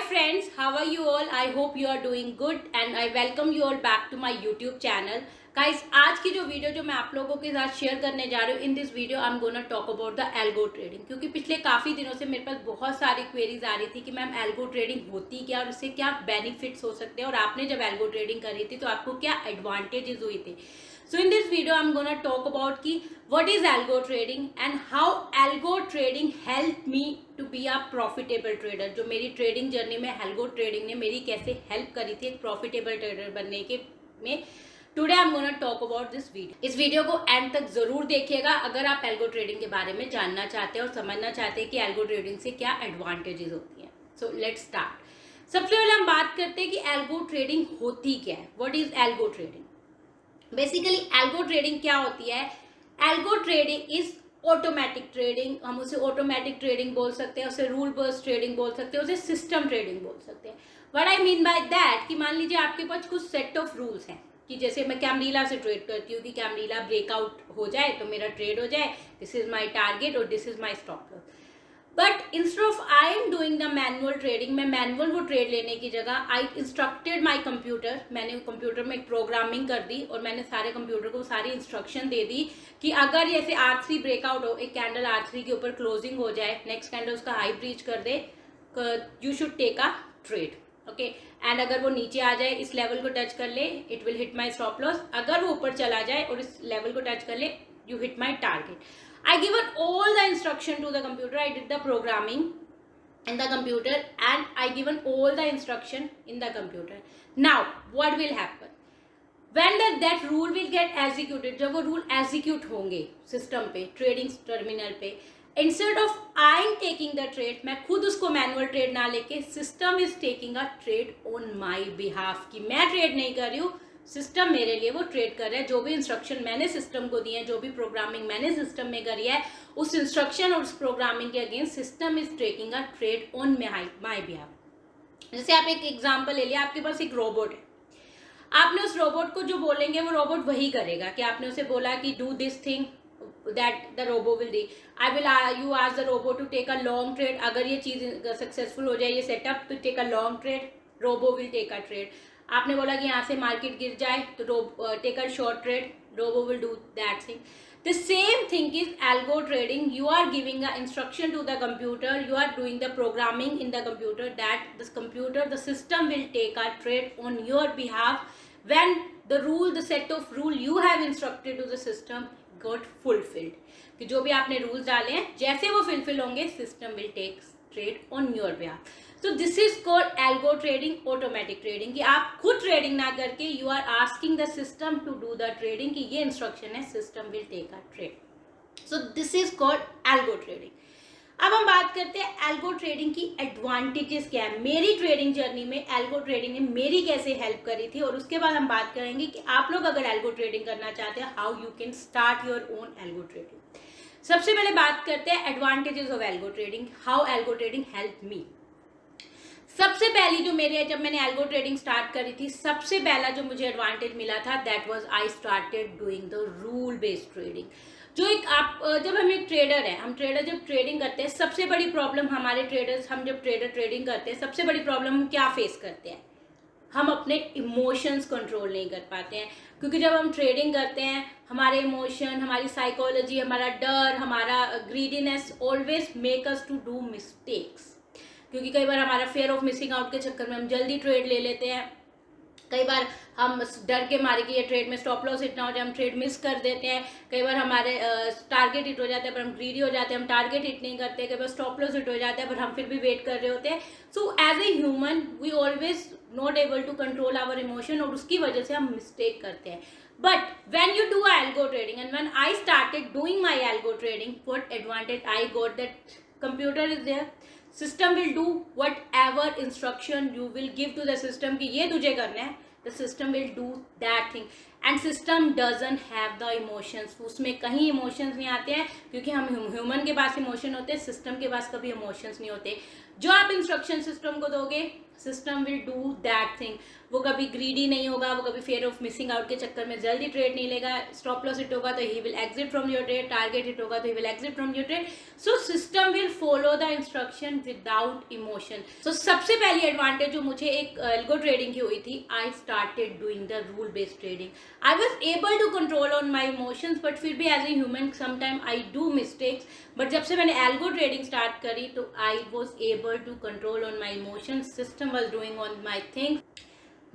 friends, how are you all? I hope you are doing good and I welcome you all back to my YouTube channel. Guys, आज की जो video जो मैं आप लोगों के साथ शेयर करने जा रही हूँ, in this video I am gonna talk about the algo trading, क्योंकि पिछले काफ़ी दिनों से मेरे पास बहुत सारी क्वेरीज आ रही थी कि मैम एल्गो ट्रेडिंग होती क्या और इससे क्या बेनिफिट्स हो सकते हैं, और आपने जब एल्गो ट्रेडिंग करी थी तो आपको क्या एडवांटेजेस हुई थी. So in this video I'm gonna talk about कि what is algo trading and how algo trading helped me to be a profitable trader. जो मेरी ट्रेडिंग जर्नी में algo trading ने मेरी कैसे हेल्प करी थी एक प्रॉफिटेबल ट्रेडर बनने के में. Today I am gonna talk about this video. इस वीडियो को एंड तक जरूर देखिएगा अगर आप एल्गो ट्रेडिंग के बारे में जानना चाहते हैं और समझना चाहते हैं कि एल्गो ट्रेडिंग से क्या एडवांटेजेस होती हैं. So let's start. सबसे पहले हम बात करते हैं कि एल्गो ट्रेडिंग होती क्या है. What is algo trading? Basically algo trading क्या होती है? Algo trading is automatic trading. हम उसे ऑटोमेटिक ट्रेडिंग बोल सकते हैं, उसे रूल बेस्ड ट्रेडिंग बोल सकते हैं, उसे सिस्टम ट्रेडिंग बोल सकते हैं. What I mean by that कि मान लीजिए आपके पास कुछ सेट ऑफ रूल्स हैं कि जैसे मैं कैमरीला से ट्रेड करती हूँ कि कैमरीला ब्रेकआउट हो जाए तो मेरा ट्रेड हो जाए, दिस इज माई टारगेट और this is my stop loss. But instead of I am doing the manual trading, मैं मैनुअल वो ट्रेड लेने की जगह आई इंस्ट्रक्टेड माई कंप्यूटर, मैंने कंप्यूटर में एक प्रोग्रामिंग कर दी और मैंने सारे कंप्यूटर को सारी इंस्ट्रक्शन दे दी कि अगर जैसे R3 ब्रेकआउट हो, एक कैंडल R3 के ऊपर क्लोजिंग हो जाए, नेक्स्ट कैंडल उसका हाई ब्रीच कर दे, you should take a trade. Okay, and अगर वो नीचे आ जाए, इस लेवल को टच कर ले, it will hit my stop loss. अगर वो ऊपर चला जाए और इस लेवल को टच कर ले, you hit my target. I given all the instruction to the computer. I did the programming in the computer and I given all the instruction in the computer. Now what will happen when that rule will get executed? जब वो rule execute होंगे system पे, trading terminal पे, instead of I am taking the trade, मैं खुद उसको manual trade ना लेके system is taking a trade on my behalf. कि मैं trade नहीं कर रही हूँ, सिस्टम मेरे लिए वो ट्रेड कर रहा है. जो भी इंस्ट्रक्शन मैंने सिस्टम को दिए हैं, जो भी प्रोग्रामिंग मैंने सिस्टम में करी है, उस इंस्ट्रक्शन और उस प्रोग्रामिंग के against system is taking a trade on my behalf. जैसे आप एक एग्जांपल ले लिया, आपके पास एक रोबोट है, आपने उस रोबोट को जो बोलेंगे वो रोबोट वही करेगा. कि आपने उसे बोला कि do this thing, that the robo will do. I will you ask the robo to take a long trade. अगर ये चीज सक्सेसफुल हो जाए, ये setup to take a long trade, robo will take a trade. आपने बोला कि यहाँ से मार्केट गिर जाए तो take a short trade, robo will do that thing. The same thing is algo trading. You are giving a instruction to the computer, you are doing the programming in the computer, that this computer, the system will take a trade on your behalf when the rule, the set of rule you have instructed to the system got fulfilled. कि जो भी आपने rules डाले हैं, जैसे वो fulfil होंगे, system will take trade on your behalf. तो this is called algo trading, automatic trading. कि आप खुद ट्रेडिंग ना करके you are asking the system to do the trading, कि ये इंस्ट्रक्शन है, system will take a trade. So this is called algo trading. अब हम बात करते हैं एल्गो ट्रेडिंग की एडवांटेजेस क्या है. मेरी ट्रेडिंग जर्नी में एल्गो ट्रेडिंग ने मेरी कैसे हेल्प करी थी, और उसके बाद हम बात करेंगे कि आप लोग अगर एल्गो ट्रेडिंग करना चाहते हैं, how you can start your own algo trading. सबसे पहले बात करते हैं advantages of algo trading, how algo trading help me. सबसे पहली जो मेरे, जब मैंने एल्गो ट्रेडिंग स्टार्ट करी थी, सबसे पहला जो मुझे एडवांटेज मिला था, that was I started doing the rule based trading. जो एक आप जब हम एक ट्रेडर है, हम ट्रेडर जब ट्रेडिंग करते हैं, सबसे बड़ी प्रॉब्लम हमारे ट्रेडर्स, हम जब ट्रेडर ट्रेडिंग करते हैं, सबसे बड़ी प्रॉब्लम हम क्या फेस करते हैं? हम अपने इमोशंस कंट्रोल नहीं कर पाते हैं. क्योंकि जब हम ट्रेडिंग करते हैं, हमारे इमोशन, हमारी साइकोलॉजी, हमारा डर, हमारा greediness always make us to do mistakes. क्योंकि कई बार हमारा फेयर ऑफ मिसिंग आउट के चक्कर में हम जल्दी ट्रेड ले लेते हैं. कई बार हम डर के मारे कि ये ट्रेड में स्टॉप लॉस हिट ना हो जाए, हम ट्रेड मिस कर देते हैं. कई बार हमारे टारगेट हिट हो जाता है पर हम ग्रीडी हो जाते हैं, हम टारगेट हिट नहीं करते. कई बार स्टॉप लॉस हिट हो जाता है पर हम फिर भी वेट कर रहे होते हैं. So as a human we always not able to control our emotion, और उसकी वजह से हम मिस्टेक करते हैं. But when you do algo trading, and when I started doing my algo trading, what advantage I got, that computer is there, system will do whatever instruction you will give to the system कि ये तुझे करना है, the system will do that thing. And system doesn't have the emotions. उसमें कहीं emotions नहीं आते हैं, क्योंकि हम ह्यूमन के पास इमोशन होते हैं, सिस्टम के पास कभी इमोशंस नहीं होते. जो आप इंस्ट्रक्शन सिस्टम को दोगे, system will do that thing. वो कभी ग्रीडी नहीं होगा, वो कभी फेयर ऑफ मिसिंग आउट के चक्कर में जल्दी ट्रेड नहीं लेगा। स्टॉप लॉस हिट होगा तो he will exit from your trade, target hit होगा तो he will exit from your trade. So system will follow the instruction without emotion. So सबसे पहली एडवांटेज जो मुझे एक एल्गो ट्रेडिंग की हुई थी, I started doing the rule based trading. I was able to control on my emotions, but फिर भी as a human sometime I do mistakes. But जब से मैंने एल्गो ट्रेडिंग स्टार्ट करी तो I was able to control on my emotions, system was doing on my thing.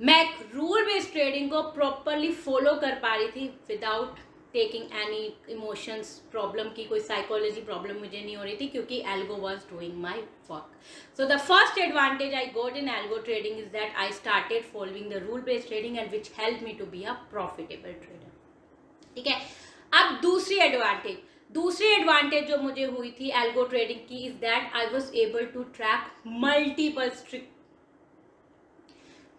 मैं rule based trading को properly follow कर पा रही थी without taking any emotions problem की, कोई साइकोलॉजी प्रॉब्लम मुझे नहीं हो रही थी क्योंकि algo was doing my work. So the first advantage I got in algo trading is that I started following the rule based trading and which help me to be a profitable trader. ठीक है, अब दूसरी advantage जो मुझे हुई थी algo trading की is that I was able to track multiple strict.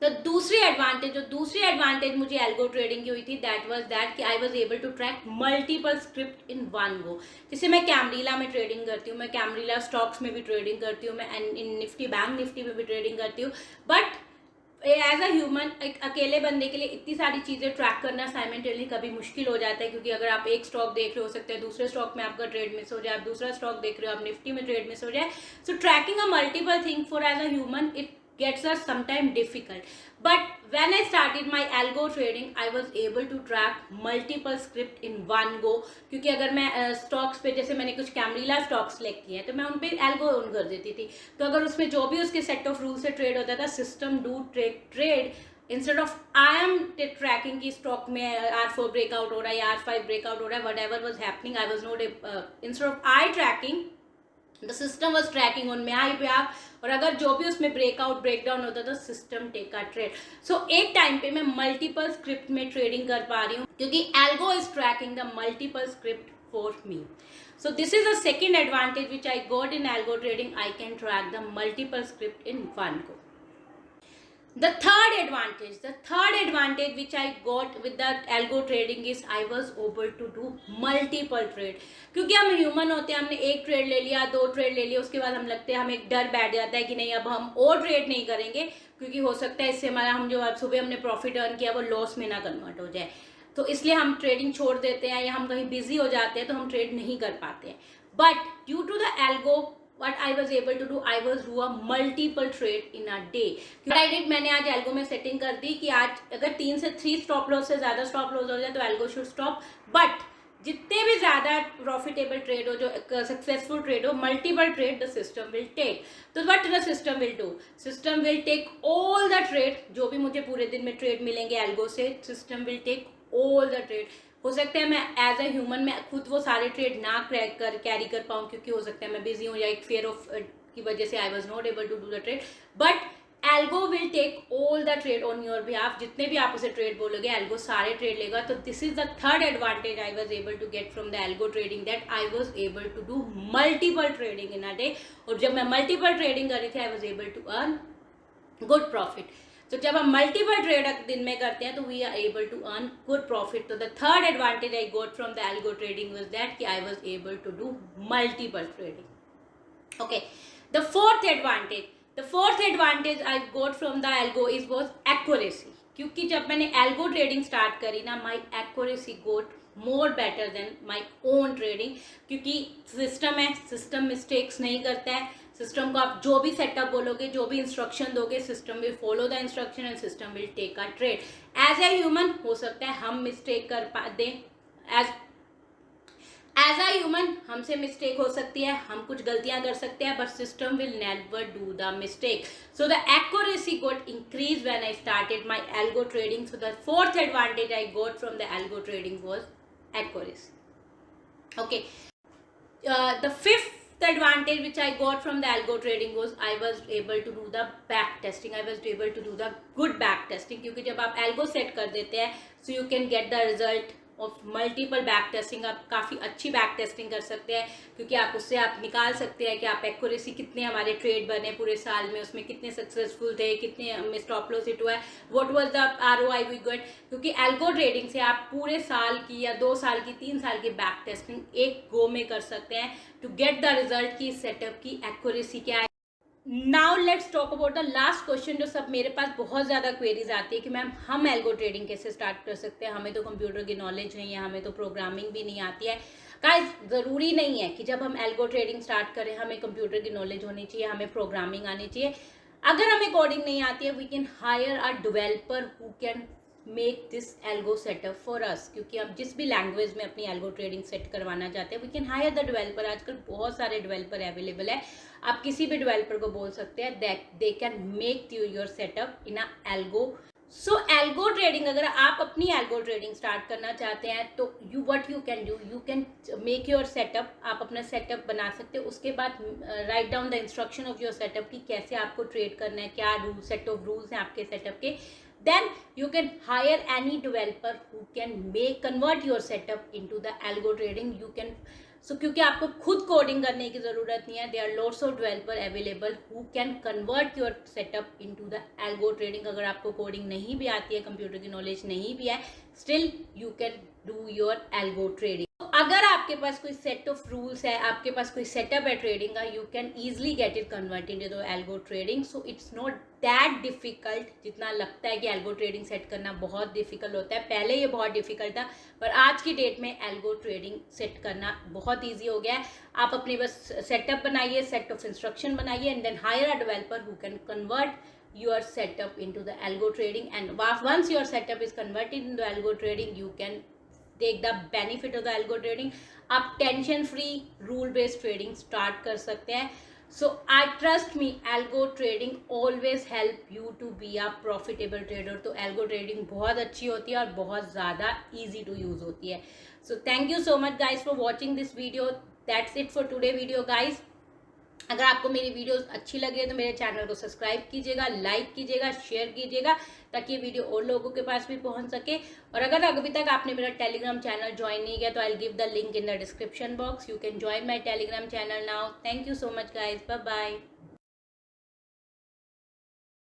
तो दूसरी एडवांटेज मुझे एल्गो ट्रेडिंग की हुई थी दैट वाज दैट कि I was able to track multiple script in one go. जैसे मैं कैमरीला में ट्रेडिंग करती हूँ, मैं कैमरीला स्टॉक्स में भी ट्रेडिंग करती हूँ, मैं इन निफ्टी बैंक निफ्टी में भी ट्रेडिंग करती हूँ। बट एज अ ह्यूमन एक अकेले बंदे के लिए इतनी सारी चीज़ें ट्रैक करना साइमल्टेनियसली कभी मुश्किल हो जाता है, क्योंकि अगर आप एक स्टॉक देख रहे हो सकते हैं दूसरे स्टॉक में आपका ट्रेड मिस हो जाए, आप दूसरा स्टॉक देख रहे हो आप निफ्टी में ट्रेड मिस हो जाए। So tracking a multiple thing for as a human it gets us sometime difficult. But when I started my algo trading, I was able to track multiple script in one go. क्योंकि अगर मैं stocks पे, जैसे मैंने कुछ कैमरीला stocks select किए हैं तो मैं उन पे एल्गो ऑन कर देती थी, तो अगर उसमें जो भी उसके सेट ऑफ रूल से ट्रेड होता था, system do trade instead of I am tracking की स्टॉक में R4 ब्रेकआउट हो रहा है या R5 ब्रेकआउट हो रहा है, whatever was happening, I was not instead of I tracking the system was tracking on may I pay आप, और अगर जो भी उसमें ब्रेकआउट ब्रेकडाउन होता था सिस्टम टेक अ ट्रेड। सो एक टाइम पे मैं मल्टीपल स्क्रिप्ट में ट्रेडिंग कर पा रही हूँ क्योंकि algo is tracking the multiple script for me. So this is the second advantage which I got in algo trading, I can track the multiple script in one go. The third advantage which I got with the algo trading is I was able to do multiple trade। क्योंकि हम human होते हैं, हमने एक trade ले लिया, दो trade ले लिया, उसके बाद हम लगते हैं हमें एक डर बैठ जाता है कि नहीं अब हम और ट्रेड नहीं करेंगे, क्योंकि हो सकता है इससे हमारा हम जो सुबह हमने प्रॉफिट अर्न किया वो लॉस में ना कन्वर्ट हो जाए, तो इसलिए हम ट्रेडिंग छोड़ देते हैं या हम कहीं बिजी हो जाते हैं तो हम ट्रेड नहीं कर पाते हैं। But due to the algo what I was able to do, I was do a multiple trade in a day। what I did, मैंने आज एल्गो में सेटिंग कर दी कि आज अगर 3 से 3 स्टॉप लॉस से ज़्यादा स्टॉप लॉस हो जाए तो एल्गो शुड स्टॉप, बट जितने भी ज़्यादा प्रॉफिटेबल ट्रेड हो, जो सक्सेसफुल ट्रेड हो, multiple trade the system will take. तो what the system will do, system will take all the trade, जो भी मुझे पूरे दिन में ट्रेड मिलेंगे एल्गो से, system will take all the trade. हो सकता है मैं एज अ ह्यूमन मैं खुद वो सारे ट्रेड ना कैरी कर पाऊँ, क्योंकि हो सकता है मैं बिजी हूँ या एक फेयर ऑफ की वजह से I was not able to do the trade, but algo will take all the trade on your behalf. जितने भी आप उसे ट्रेड बोलोगे एल्गो सारे ट्रेड लेगा। तो this is the third advantage I was able to get from the algo trading, that I was able to do multiple trading in a day. और जब मैं मल्टीपल ट्रेडिंग कर रही थी I was able to earn good profit. तो जब हम multiple trade दिन में करते हैं तो we are able to earn good profit. तो the third advantage I got from the algo trading was that कि I was able to do multiple trading. Okay, the fourth advantage I got from the algo is was accuracy. क्योंकि जब मैंने algo trading start करी ना, my accuracy got more better than my own trading, क्योंकि system है, system mistakes नहीं करता है। सिस्टम को आप जो भी सेटअप बोलोगे, जो भी इंस्ट्रक्शन दोगे, system will follow the instruction and system will take a trade. As a human हो सकता है हम मिस्टेक कर पा दें, एज अ ह्यूमन हमसे मिस्टेक हो सकती है, हम कुछ गलतियां कर सकते हैं, but system will never do the mistake. So the accuracy got increase when I started my algo trading. So the fourth advantage I got from the algo trading was accuracy। Okay, the fifth advantage which I got from the algo trading was I was able to do the back testing। I was able to do the good back testing, क्योंकि जब आप algo set कर देते हैं so you can get the result of multiple back testing. आप काफ़ी अच्छी back testing कर सकते हैं, क्योंकि आप उससे आप निकाल सकते हैं कि आप एक्यूरेसी कितने हमारे ट्रेड बने पूरे साल में, उसमें कितने सक्सेसफुल थे, कितने हमें स्टॉप लॉस हिट हुआ है, what was the ROI we got. क्योंकि एल्गो ट्रेडिंग से आप पूरे साल की या 2 साल की 3 साल की बैक टेस्टिंग एक गो में कर सकते हैं टू गेट द रिजल्ट की सेटअप की एक्यूरेसी क्या है। Now let's talk about the last question, जो सब मेरे पास बहुत ज़्यादा क्वेरीज आती है कि मैम हम एल्गो ट्रेडिंग कैसे स्टार्ट कर सकते हैं, हमें तो कंप्यूटर की नॉलेज नहीं है, हमें तो प्रोग्रामिंग भी नहीं आती है। गाइस, ज़रूरी नहीं है कि जब हम एल्गो ट्रेडिंग स्टार्ट करें हमें कंप्यूटर की नॉलेज होनी चाहिए, हमें प्रोग्रामिंग आनी चाहिए। अगर हमें कोडिंग नहीं आती है, we can hire a developer who can make this algo setup for us, क्योंकि हम जिस भी लैंग्वेज में अपनी एल्गो ट्रेडिंग सेट करवाना चाहते हैं we can hire the developer. आजकल बहुत सारे डेवलपर अवेलेबल है, आप किसी भी डेवलपर को बोल सकते हैं that they can make you your setup in a algo. So algo trading, अगर आप अपनी एल्गो ट्रेडिंग स्टार्ट करना चाहते हैं तो you can do, you can make your setup. आप अपना सेटअप बना सकते हो, उसके बाद write down the instruction of your setup कि कैसे आपको ट्रेड करना है, क्या रूल सेट ऑफ रूल्स हैं आपके सेटअप के। then you can hire any developer who can convert your setup into the algo trading. You can क्योंकि आपको खुद कोडिंग करने की ज़रूरत नहीं है, there are lots of developer available who can convert your setup into the algo trading. अगर आपको कोडिंग नहीं भी आती है, कंप्यूटर की नॉलेज नहीं भी है, still you can do your algo trading. अगर आपके पास कोई सेट ऑफ रूल्स है, आपके पास कोई सेटअप है ट्रेडिंग का, you can easily get it converted into algo trading. So it's not that difficult जितना लगता है कि एल्गो ट्रेडिंग सेट करना बहुत डिफिकल्ट होता है। पहले ये बहुत डिफिकल्ट था, पर आज की डेट में एल्गो ट्रेडिंग सेट करना बहुत ईजी हो गया है। आप अपनी बस सेटअप बनाइए, सेट ऑफ इंस्ट्रक्शन बनाइए and then hire a developer who can convert your setup into the algo trading, and once your setup is converted into algo trading you can take the benefit of the algo trading। आप tension free rule based trading start कर सकते हैं। So I trust me, algo trading always help you to be a profitable trader. तो algo trading बहुत अच्छी होती है और बहुत ज़्यादा ईजी टू यूज़ होती है। So thank you so much guys for watching this video. That's it for today video guys. अगर आपको मेरी वीडियोस अच्छी लग रही है तो मेरे चैनल को सब्सक्राइब कीजिएगा, लाइक कीजिएगा, शेयर कीजिएगा, ताकि ये वीडियो और लोगों के पास भी पहुंच सके। और अगर अभी तक आपने मेरा टेलीग्राम चैनल ज्वाइन नहीं किया तो I will give the link in the description box. You can join my Telegram channel now. Thank you so much guys, bye bye.